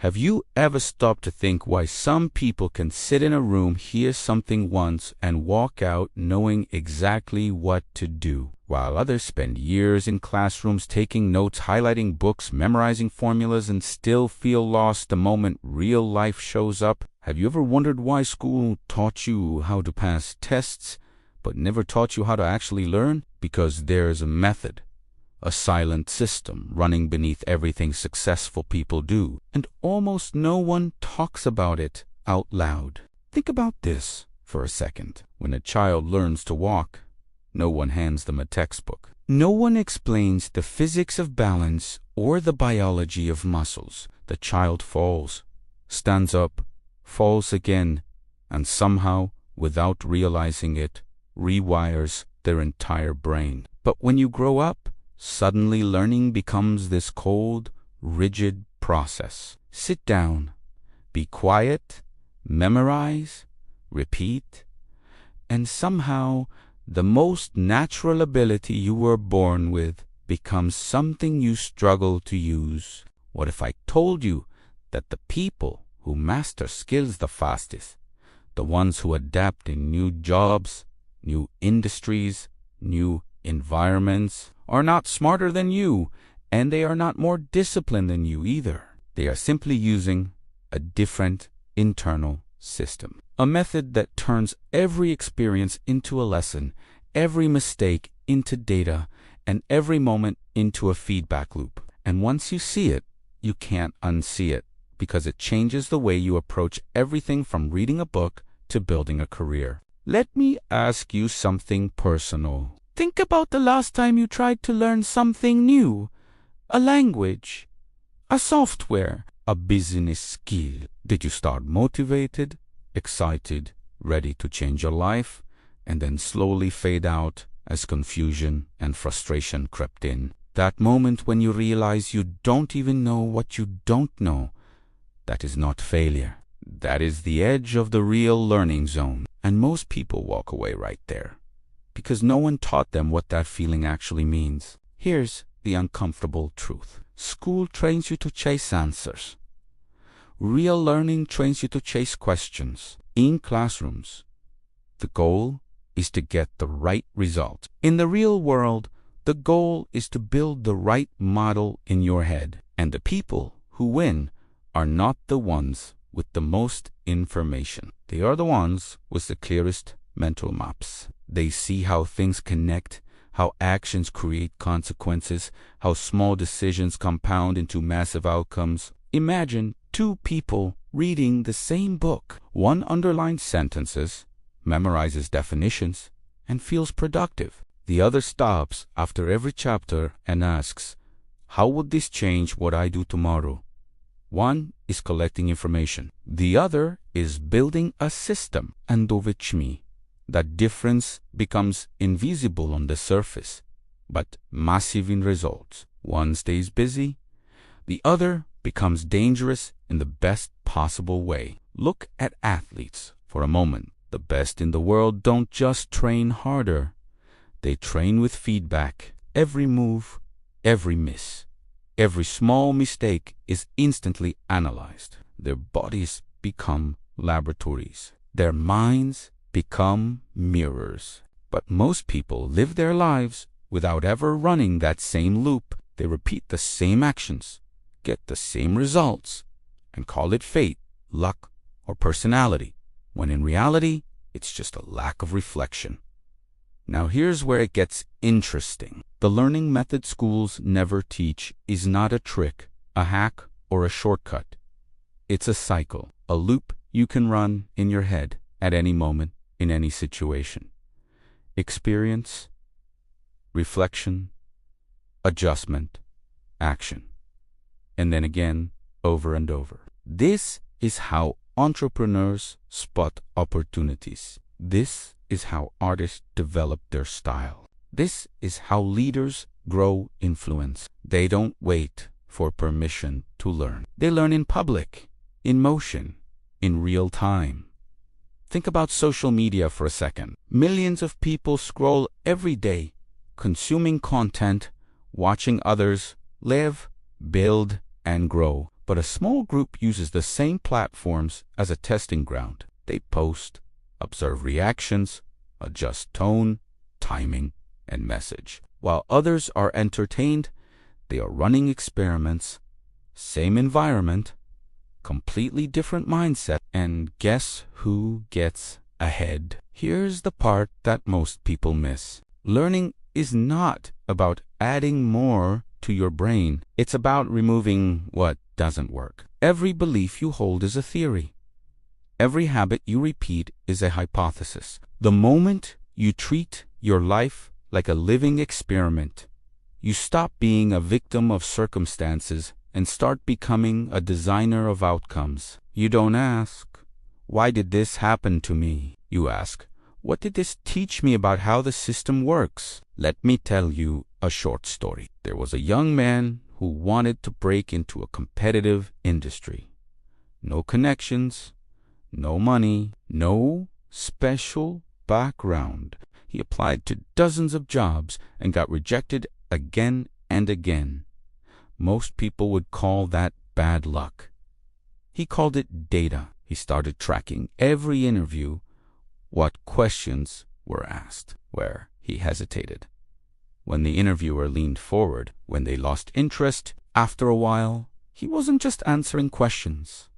Have you ever stopped to think why some people can sit in a room, hear something once, and walk out knowing exactly what to do, while others spend years in classrooms taking notes, highlighting books, memorizing formulas, and still feel lost the moment real life shows up? Have you ever wondered why school taught you how to pass tests, but never taught you how to actually learn? Because there's a method, a silent system running beneath everything successful people do, and almost no one talks about it out loud. Think about this for a second. When a child learns to walk, no one hands them a textbook. No one explains the physics of balance or the biology of muscles. The child falls, stands up, falls again, and somehow, without realizing it, rewires their entire brain. But when you grow up, suddenly learning becomes this cold, rigid process. Sit down, be quiet, memorize, repeat, and somehow the most natural ability you were born with becomes something you struggle to use. What if I told you that the people who master skills the fastest, the ones who adapt in new jobs, new industries, new environments, are not smarter than you, and they are not more disciplined than you either. They are simply using a different internal system. A method that turns every experience into a lesson, every mistake into data, and every moment into a feedback loop. And once you see it, you can't unsee it, because it changes the way you approach everything from reading a book to building a career. Let me ask you something personal. Think about the last time you tried to learn something new, a language, a software, a business skill. Did you start motivated, excited, ready to change your life, and then slowly fade out as confusion and frustration crept in? That moment when you realize you don't even know what you don't know, that is not failure. That is the edge of the real learning zone. And most people walk away right there, because no one taught them what that feeling actually means. Here's the uncomfortable truth. School trains you to chase answers. Real learning trains you to chase questions. In classrooms, the goal is to get the right result. In the real world, the goal is to build the right model in your head. And the people who win are not the ones with the most information. They are the ones with the clearest mental maps. They see how things connect, how actions create consequences, how small decisions compound into massive outcomes. Imagine two people reading the same book. One underlines sentences, memorizes definitions, and feels productive. The other stops after every chapter and asks, how would this change what I do tomorrow? One is collecting information. The other is building a system. And that difference becomes invisible on the surface, but massive in results. One stays busy, the other becomes dangerous in the best possible way. Look at athletes for a moment. The best in the world don't just train harder, they train with feedback. Every move, every miss, every small mistake is instantly analyzed. Their bodies become laboratories. Their minds become mirrors. But most people live their lives without ever running that same loop. They repeat the same actions, get the same results, and call it fate, luck, or personality, when in reality, it's just a lack of reflection. Now here's where it gets interesting. The learning method schools never teach is not a trick, a hack, or a shortcut. It's a cycle, a loop you can run in your head at any moment, in any situation. Experience, reflection, adjustment, action. And then again, over and over. This is how entrepreneurs spot opportunities. This is how artists develop their style. This is how leaders grow influence. They don't wait for permission to learn. They learn in public, in motion, in real time. Think about social media for a second. Millions of people scroll every day, consuming content, watching others live, build, and grow. but a small group uses the same platforms as a testing ground. They post, observe reactions, adjust tone, timing, and message. While others are entertained, they are running experiments, same environment, completely different mindset, and guess who gets ahead? Here's the part that most people miss. Learning is not about adding more to your brain. It's about removing what doesn't work. Every belief you hold is a theory. Every habit you repeat is a hypothesis. The moment you treat your life like a living experiment, you stop being a victim of circumstances and start becoming a designer of outcomes. You don't ask, "Why did this happen to me?" You ask, "What did this teach me about how the system works?" Let me tell you a short story. There was a young man who wanted to break into a competitive industry. No connections, no money, no special background. He applied to dozens of jobs and got rejected again and again. Most people would call that bad luck. He called it data. He started tracking every interview, what questions were asked, where he hesitated, when the interviewer leaned forward, when they lost interest. After a while, he wasn't just answering questions.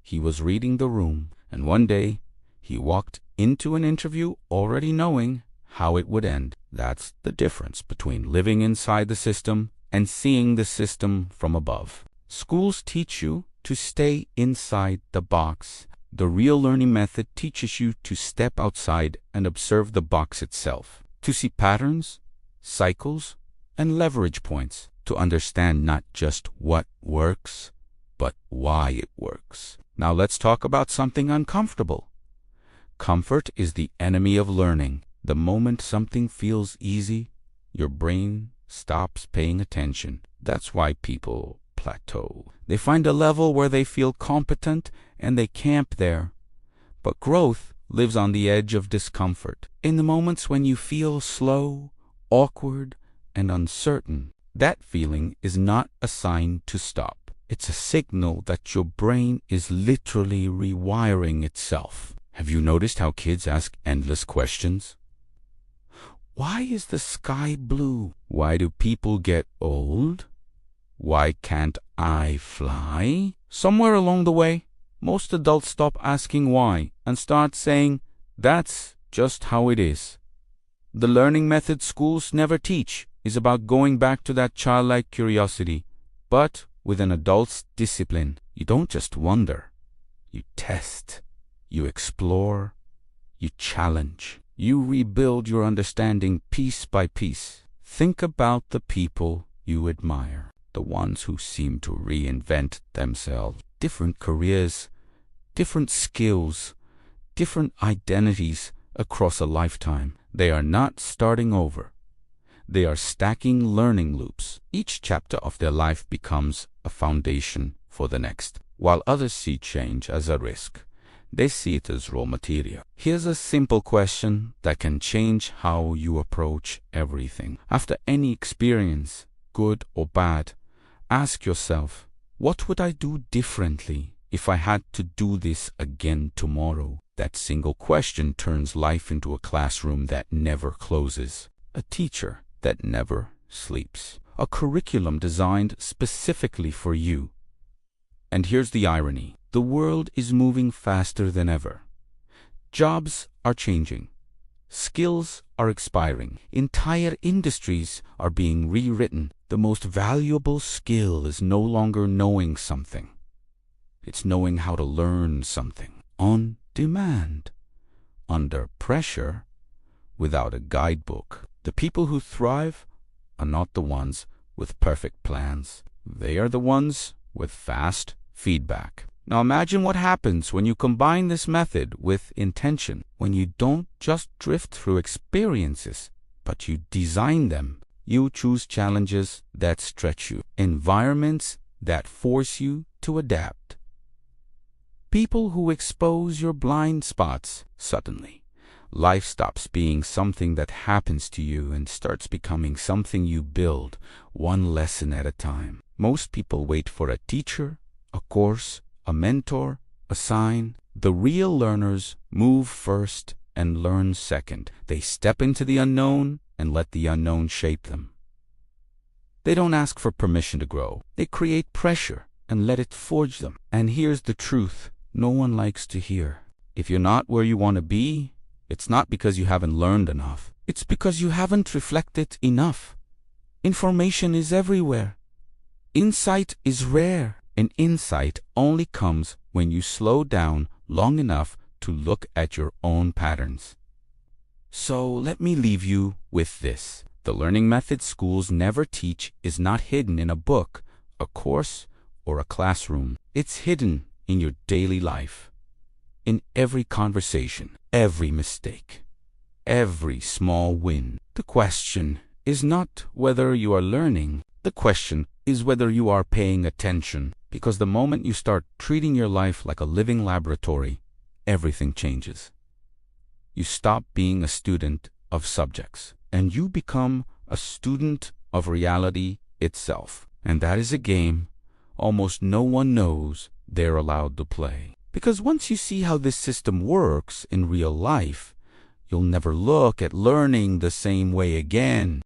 He was reading the room, and one day he walked into an interview already knowing how it would end. That's the difference between living inside the system and seeing the system from above. Schools teach you to stay inside the box. The real learning method teaches you to step outside and observe the box itself, to see patterns, cycles, and leverage points, to understand not just what works, but why it works. Now let's talk about something uncomfortable. Comfort is the enemy of learning. The moment something feels easy, your brain stops paying attention. That's why people plateau. They find a level where they feel competent and they camp there. But growth lives on the edge of discomfort. In the moments when you feel slow, awkward, and uncertain, that feeling is not a sign to stop. It's a signal that your brain is literally rewiring itself. Have you noticed how kids ask endless questions? Why is the sky blue? Why do people get old? Why can't I fly? Somewhere along the way, most adults stop asking why and start saying, "That's just how it is." The learning method schools never teach is about going back to that childlike curiosity, but with an adult's discipline. You don't just wonder. You test. You explore. You challenge. You rebuild your understanding piece by piece. Think about the people you admire, the ones who seem to reinvent themselves. Different careers, different skills, different identities across a lifetime. They are not starting over. They are stacking learning loops. Each chapter of their life becomes a foundation for the next. While others see change as a risk, they see it as raw material. Here's a simple question that can change how you approach everything. After any experience, good or bad, ask yourself, what would I do differently if I had to do this again tomorrow? That single question turns life into a classroom that never closes, a teacher that never sleeps, a curriculum designed specifically for you. And here's the irony. The world is moving faster than ever. Jobs are changing. Skills are expiring. Entire industries are being rewritten. The most valuable skill is no longer knowing something. It's knowing how to learn something on demand, under pressure, without a guidebook. The people who thrive are not the ones with perfect plans. They are the ones with fast feedback. Now imagine what happens when you combine this method with intention, when you don't just drift through experiences, but you design them. You choose challenges that stretch you, environments that force you to adapt, people who expose your blind spots. Suddenly, life stops being something that happens to you and starts becoming something you build, one lesson at a time. Most people wait for a teacher a course, a mentor, a sign. The real learners move first and learn second. They step into the unknown and let the unknown shape them. They don't ask for permission to grow. They create pressure and let it forge them. And here's the truth no one likes to hear. If you're not where you want to be, it's not because you haven't learned enough. It's because you haven't reflected enough. Information is everywhere. Insight is rare. And insight only comes when you slow down long enough to look at your own patterns. So let me leave you with this. The learning method schools never teach is not hidden in a book, a course, or a classroom. It's hidden in your daily life, in every conversation, every mistake, every small win. The question is not whether you are learning. The question is whether you are paying attention. Because the moment you start treating your life like a living laboratory, everything changes. You stop being a student of subjects, and you become a student of reality itself. And that is a game almost no one knows they're allowed to play. Because once you see how this system works in real life, you'll never look at learning the same way again.